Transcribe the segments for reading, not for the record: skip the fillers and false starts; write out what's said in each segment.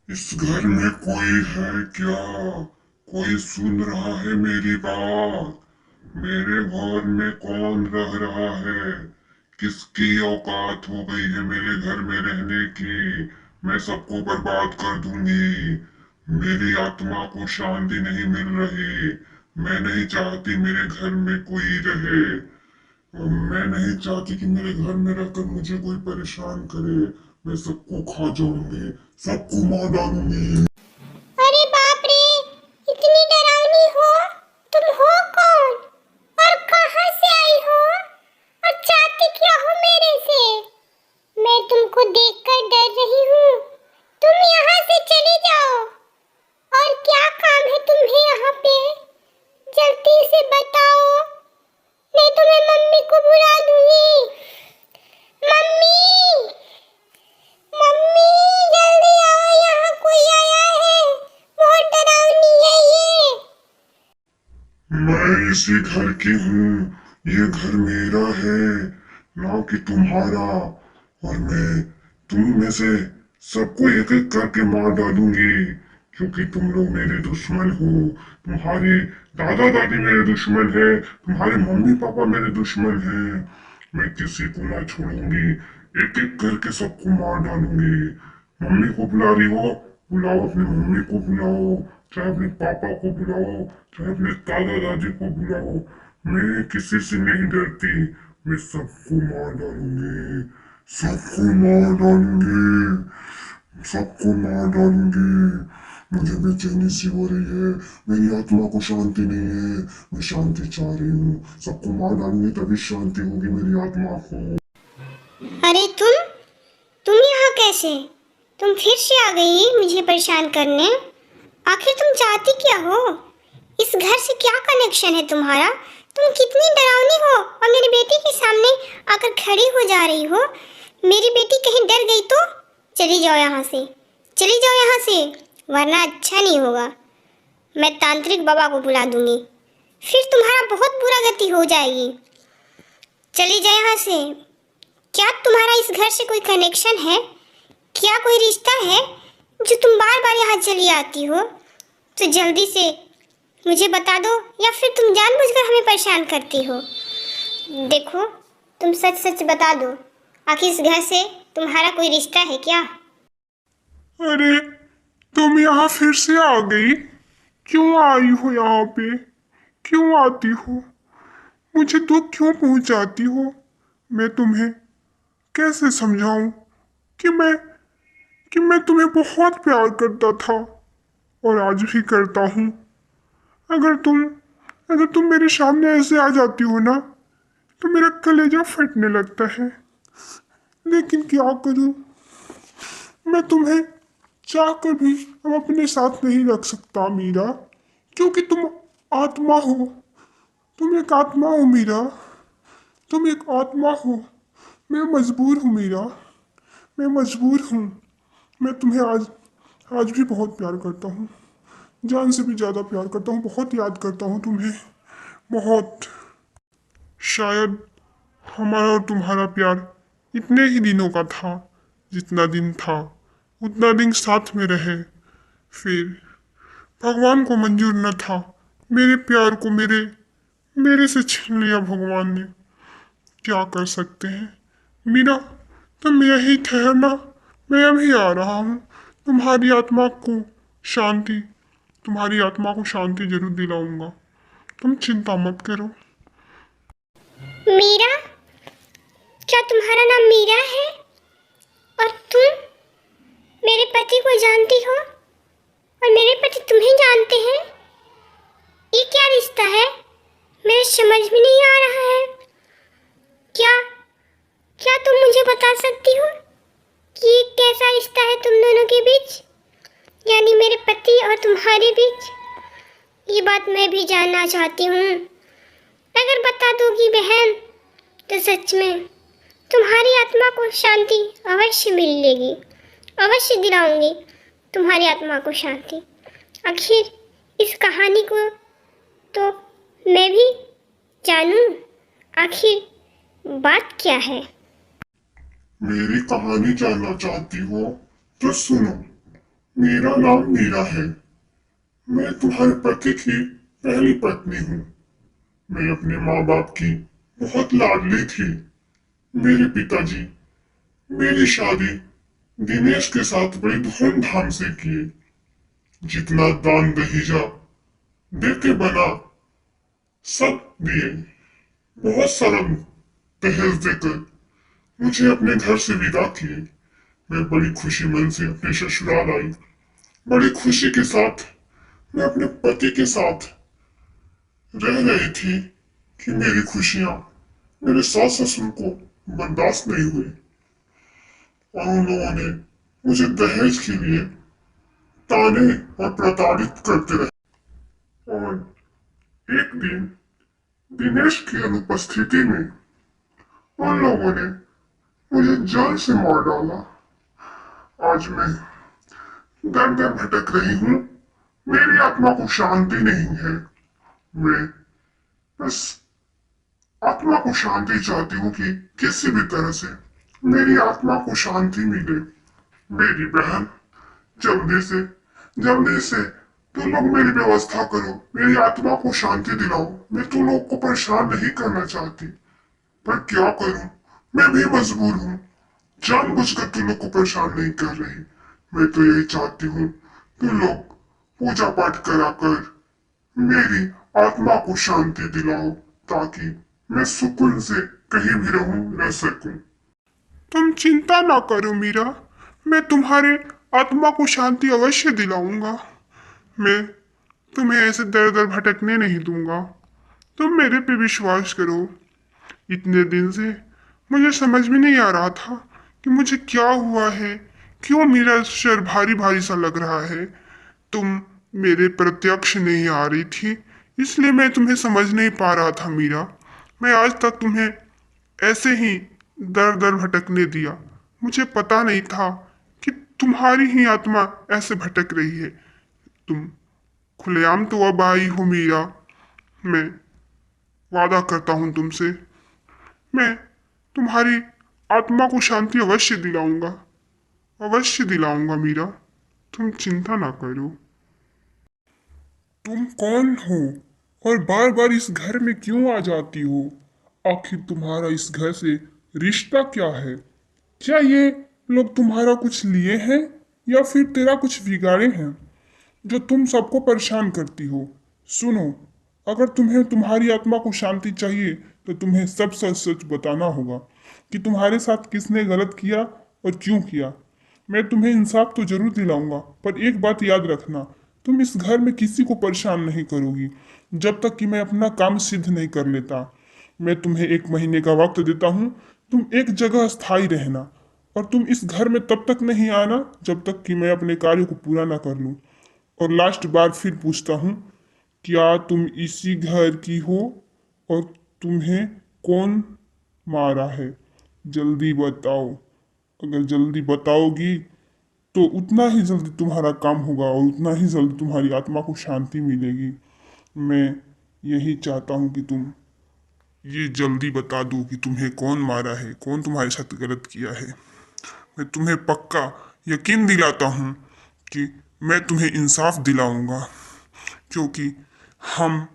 इस घर में कोई है क्या? कोई सुन रहा है मेरी बात? मेरे घर में कौन रह रहा है? किसकी औकात हो गई है मेरे घर में रहने की? मैं सबको बर्बाद कर दूंगी। मेरी आत्मा को शांति नहीं मिल रही। मैं नहीं चाहती मेरे घर में कोई रहे। और मैं नहीं चाहती कि मेरे घर में रहकर मुझे कोई परेशान करे। मैं सबको खा जाऊंगी, सबको मार डालूंगी। अरे बाप रे, इतनी डरावनी हो? तुम हो कौन और कहां से आई हो और चाहती क्या हो मेरे से? मैं तुमको देखकर डर रही हूँ। तुम यहाँ से चले जाओ। और क्या काम है तुम्हें यहाँ पे? जल्दी से बताओ, मैं तुम्हें मम्मी को बुला दूंगी। मम्मी, मम्मी, जल्दी आओ, यहाँ कोई आया है। बहुत डरावनी है ये। मैं इसी घर की हूँ। ये घर मेरा है, ना कि तुम्हारा। और मैं तुम में से सबको एक एक करके मार डालूंगी, क्योंकि तुम लोग मेरे दुश्मन हो। तुम्हारे दादा दादी मेरे दुश्मन है, तुम्हारे मम्मी पापा मेरे दुश्मन हैं। मैं किसी को ना छोड़ूंगी, एक एक करके सबको मार डालूंगी। मम्मी को बुला रही हो? बुलाओ, अपनी मम्मी को बुलाओ, चाहे अपने पापा को बुलाओ, चाहे अपने दादा दादी को बुलाओ। मैं किसी से नहीं डरती। मैं सबको मार डालूंगी, सबको मार डालूंगी, सबको मार डालूंगी। मुझे बेचैनी सी हो रही है। मेरी आत्मा को शांति नहीं है। मैं शांति चाह रही हूँ। सबको मार डालूंगी तभी शांति होगी मेरी आत्मा को। अरे तुम यहाँ कैसे? तुम फिर से आ गई मुझे परेशान करने। आखिर तुम चाहती क्या हो? इस घर से क्या कनेक्शन है तुम्हारा? तुम कितनी डरावनी हो और मेरी बेटी के सामने आकर खड़ी हो जा रही हो। मेरी बेटी कहीं डर गई तो? चली जाओ यहाँ से, चली जाओ यहाँ से, वरना अच्छा नहीं होगा। मैं तांत्रिक बाबा को बुला दूंगी, फिर तुम्हारा बहुत बुरा गति हो जाएगी। चली जाओ यहाँ से। क्या तुम्हारा इस घर से कोई कनेक्शन है? क्या कोई रिश्ता है जो तुम बार बार यहाँ चली आती हो? तो जल्दी से मुझे बता दो, या फिर तुम जानबूझकर हमें परेशान करती हो। देखो, तुम सच सच बता दो, आखिर इस घर से तुम्हारा कोई रिश्ता है क्या? अरे, तुम यहाँ फिर से आ गई? क्यों आई हो यहाँ पे? क्यों आती हो? मुझे दुख क्यों पहुंचाती हो? मैं तुम्हें कैसे समझाऊं कि मैं तुम्हें बहुत प्यार करता था और आज भी करता हूँ। अगर तुम अगर तुम मेरे सामने ऐसे आ जाती हो ना, तो मेरा कलेजा फटने लगता है। लेकिन क्या करूं, मैं तुम्हें चाह कर भी अब अपने साथ नहीं रख सकता मीरा, क्योंकि तुम आत्मा हो। तुम एक आत्मा हो मीरा, तुम एक आत्मा हो। मैं मजबूर हूँ मीरा, मैं मजबूर हूँ। मैं तुम्हें आज आज भी बहुत प्यार करता हूँ, जान से भी ज़्यादा प्यार करता हूँ। बहुत याद करता हूँ तुम्हें, बहुत। शायद हमारा और तुम्हारा प्यार इतने ही दिनों का था। जितना दिन था उतना दिन साथ में रहे। फिर भगवान को मंजूर न था मेरे प्यार को मेरे मेरे से छीन लिया भगवान ने। क्या कर सकते हैं मीरा, तुम यही ठहरना। मैं अभी आ रहा हूँ। तुम्हारी आत्मा को शांति तुम्हारी आत्मा को शांति जरूर दिलाऊंगा। तुम चिंता मत करो। मीरा? क्या तुम्हारा नाम मीरा है? और तुम मेरे पति को जानती हो और मेरे पति तुम्हें जानते हैं? ये क्या रिश्ता है? मेरे समझ में नहीं आ रहा है। क्या क्या तुम मुझे बता सकती हो कि ये कैसा रिश्ता है तुम दोनों के बीच, यानी मेरे पति और तुम्हारे बीच? ये बात मैं भी जानना चाहती हूँ। अगर बता दोगी बहन, तो सच में तुम्हारी आत्मा को शांति अवश्य मिलेगी, अवश्य दिलाऊंगी तुम्हारी आत्मा को शांति। आखिर इस कहानी को तो मैं भी जानूं, आखिर बात क्या है? मेरी कहानी जानना चाहती हो तो सुनो। मेरा नाम मीरा है। मैं तुम्हारे पति की पहली पत्नी हूँ। मैं अपने माँ बाप की बहुत लाडली थी। मेरे पिताजी मेरी शादी दिनेश के साथ बड़ी धूमधाम से किए। जितना दान दहेजा देके बना सब दिए। बहुत सारा दहेज देकर मुझे अपने घर से विदा किए। मैं बड़ी खुशी मन से अपने ससुराल आई। बड़ी खुशी के साथ मैं अपने पति के साथ रह रही थी कि मेरी खुशियां मेरे सास ससुर को बर्दाश्त नहीं हुई और उन लोगों ने मुझे दहेज के लिए ताने और प्रताड़ित करते रहे। और एक दिन दिनेश की अनुपस्थिति में उन लोगों ने मुझे जान से मार डाला। आज मैं दर दर भटक रही हूँ। मेरी आत्मा को शांति नहीं है। मैं बस आत्मा को शांति चाहती हूँ कि किसी भी तरह से मेरी आत्मा को शांति मिले। मेरी बहन, जल्दी से तुम लोग मेरी व्यवस्था करो। मेरी आत्मा को शांति दिलाओ। मैं तुम लोग को परेशान नहीं करना चाहती, पर क्या करूं, मैं भी मजबूर हूँ। जानबूझकर तुम लोग को परेशान नहीं कर रही। मैं तो यही चाहती हूँ तुम लोग पूजा पाठ कराकर मेरी आत्मा को शांति दिलाओ, ताकि मैं सुकून से कहीं भी रह सकूं। तुम चिंता ना करो मीरा, मैं तुम्हारे आत्मा को शांति अवश्य दिलाऊंगा। मैं तुम्हें ऐसे दर दर भटकने नहीं दूंगा। तुम मेरे पे विश्वास करो। इतने दिन से मुझे समझ में नहीं आ रहा था कि मुझे क्या हुआ है, क्यों मेरा सर भारी भारी सा लग रहा है। तुम मेरे प्रत्यक्ष नहीं आ रही थी, इसलिए मैं तुम्हें समझ नहीं पा रहा था मीरा। मैं आज तक तुम्हें ऐसे ही दर दर भटकने दिया। मुझे पता नहीं था कि तुम्हारी ही आत्मा ऐसे भटक रही है। तुम खुलेआम तो अब आई हो मीरा। मैं वादा करता हूं तुमसे, मैं तुम्हारी आत्मा को शांति अवश्य दिलाऊंगा। अवश्य दिलाऊंगा मीरा, तुम चिंता ना करो। तुम कौन हो और बार बार इस घर में क्यों आ जाती हो? आखिर तुम्हारा इस घर से रिश्ता क्या है? क्या ये लोग तुम्हारा कुछ लिए हैं या फिर तेरा कुछ बिगाड़े हैं जो तुम सबको परेशान करती हो? सुनो, अगर तुम्हें तुम्हारी आत्मा को शांति चाहिए तो तुम्हें सब सच सच बताना होगा कि तुम्हारे साथ किसने गलत किया और क्यों किया। मैं तुम्हें इंसाफ तो जरूर दिलाऊंगा, पर एक बात याद रखना, तुम इस घर में किसी को परेशान नहीं करोगी जब तक कि मैं अपना काम सिद्ध नहीं कर लेता। मैं तुम्हें 1 महीने का वक्त देता हूँ। तुम एक जगह स्थायी रहना और तुम इस घर में तब तक नहीं आना जब तक कि मैं अपने कार्य को पूरा ना कर लूँ। और लास्ट बार फिर पूछता हूँ, क्या तुम इसी घर की हो और तुम्हें कौन मारा है? जल्दी बताओ। अगर जल्दी बताओगी तो उतना ही जल्दी तुम्हारा काम होगा और उतना ही जल्दी तुम्हारी आत्मा को शांति मिलेगी। मैं यही चाहता हूँ कि तुम ये जल्दी बता दो कि तुम्हें कौन मारा है, कौन तुम्हारे साथ गलत किया है। मैं तुम्हें पक्का यकीन दिलाता हूँ कि मैं तुम्हें इंसाफ दिलाऊंगा, क्योंकि हम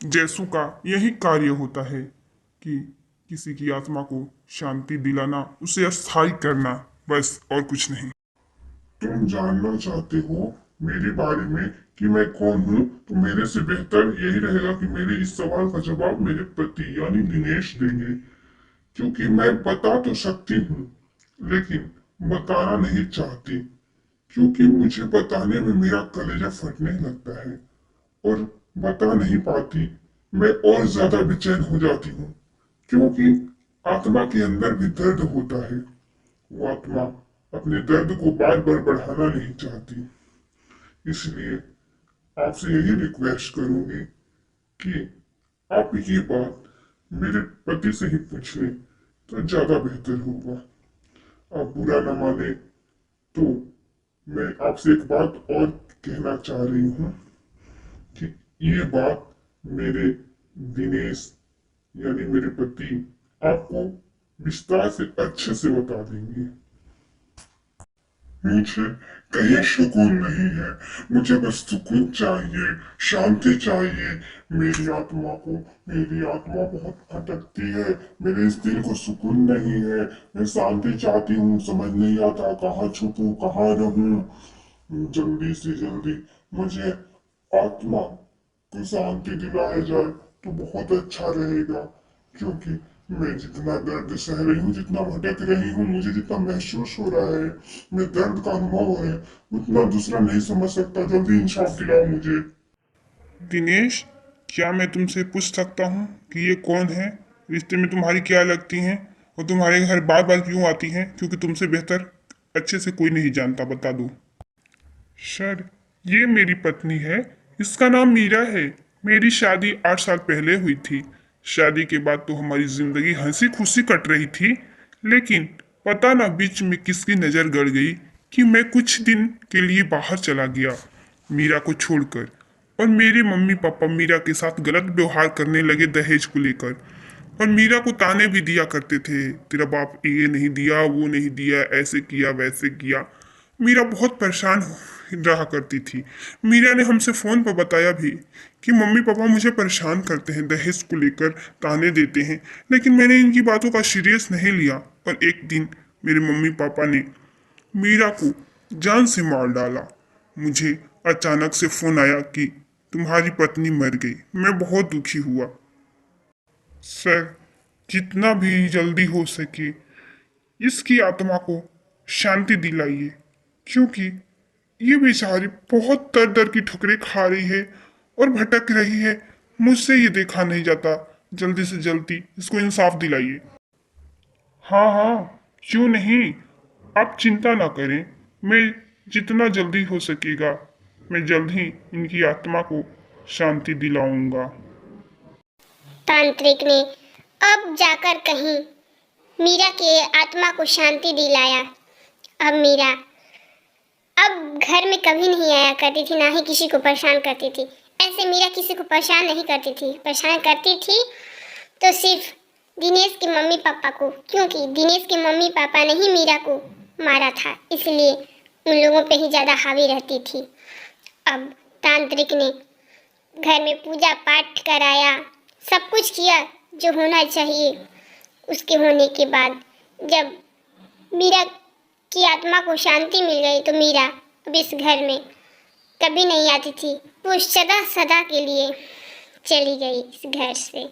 जैसों का यही कार्य होता है कि किसी की आत्मा को शांति दिलाना, उसे अस्थायी करना, बस और कुछ नहीं। तुम जानना चाहते हो मेरे बारे में कि मैं कौन हूँ, तो मेरे से बेहतर यही रहेगा कि मेरे इस सवाल का जवाब मेरे पति यानी दिनेश देंगे। क्योंकि मैं बता तो सकती हूँ लेकिन बताना नहीं चाहती, क्योंकि मुझे बताने में मेरा कलेजा फटने लगता है और बता नहीं पाती। मैं और ज्यादा बेचैन हो जाती हूँ, क्योंकि आत्मा के अंदर भी दर्द होता है। वो आत्मा अपने दर्द को बार बार बढ़ाना नहीं चाहती। इसलिए आपसे यही रिक्वेस्ट करूंगी कि आप ये बात मेरे पति से ही पूछ लें तो ज्यादा बेहतर होगा। आप बुरा न माने तो मैं आपसे एक बात और कहना चाह रही हूँ कि ये बात मेरे दिनेश यानी मेरे पति आपको विस्तार से अच्छे से बता देंगे। मुझे कहीं सुकून नहीं है। मुझे बस सुकून चाहिए, शांति चाहिए। मेरी आत्मा को मेरी आत्मा बहुत भटकती है। मेरे इस दिल को सुकून नहीं है। मैं शांति चाहती हूँ, समझ नहीं आता कहाँ छुपूं, कहाँ रहूं। जल्दी से जल्दी मुझे आत्मा को शांति दिलाया जाए तो बहुत अच्छा रहेगा। क्योंकि मैं जितना दर्द सह रही हूँ, जितना भटक रही हूँ, मुझे जितना महसूस हो रहा है, मैं दर्द का अनुभव है, उतना दूसरा नहीं समझ सकता। जल्दी इंसाफ दिलाओ मुझे। दिनेश, क्या मैं तुमसे पूछ सकता हूँ कि ये कौन है? रिश्ते में तुम्हारी क्या लगती हैं? और तुम्हारे घर बार बार क्यों आती हैं? क्योंकि तुमसे बेहतर अच्छे से कोई नहीं जानता, बता दूं। सर, ये मेरी पत्नी है। इसका नाम मीरा है। मेरी शादी 8 साल पहले हुई थी। शादी के बाद तो हमारी जिंदगी हंसी खुशी कट रही थी, लेकिन पता ना बीच में किसकी नजर गड़ गई कि मैं कुछ दिन के लिए बाहर चला गया, मीरा को छोड़कर। और मेरे मम्मी पापा मीरा के साथ गलत व्यवहार करने लगे दहेज को लेकर। और मीरा को ताने भी दिया करते थे, तेरा बाप ये नहीं दिया, वो नहीं दिया, ऐसे किया, वैसे किया। मीरा बहुत परेशान रहा करती थी। मीरा ने हमसे फोन पर बताया भी कि मम्मी पापा मुझे परेशान करते हैं, दहेज को लेकर ताने देते हैं। लेकिन मैंने इनकी बातों का सीरियस नहीं लिया। और एक दिन मेरे मम्मी पापा ने मीरा को जान से मार डाला। मुझे अचानक से फोन आया कि तुम्हारी पत्नी मर गई। मैं बहुत दुखी हुआ। सर, जितना भी जल्दी हो सके इसकी आत्मा को शांति दिलाइए, क्योंकि ये बेचारी बहुत दर दर की ठुकरें खा रही है और भटक रही है। मुझसे ये देखा नहीं जाता। जल्दी से जल्दी इसको इंसाफ दिलाइए। हाँ हाँ, क्यों नहीं। आप चिंता ना करें। मैं जितना जल्दी हो सकेगा, मैं जल्द ही इनकी आत्मा को शांति दिलाऊंगा। तांत्रिक ने अब जाकर कहीं मीरा के आत्मा को शांति दिलाया। अब मीरा अब घर में कभी नहीं आया करती थी, ना ही किसी को परेशान करती थी। ऐसे मीरा किसी को परेशान नहीं करती थी। परेशान करती थी तो सिर्फ दिनेश के मम्मी पापा को, क्योंकि दिनेश के मम्मी पापा ने ही मीरा को मारा था, इसलिए उन लोगों पे ही ज़्यादा हावी रहती थी। अब तांत्रिक ने घर में पूजा पाठ कराया, सब कुछ किया जो होना चाहिए। उसके होने के बाद जब मीरा की आत्मा को शांति मिल गई तो मीरा अब इस घर में कभी नहीं आती थी। वो सदा सदा के लिए चली गई इस घर से।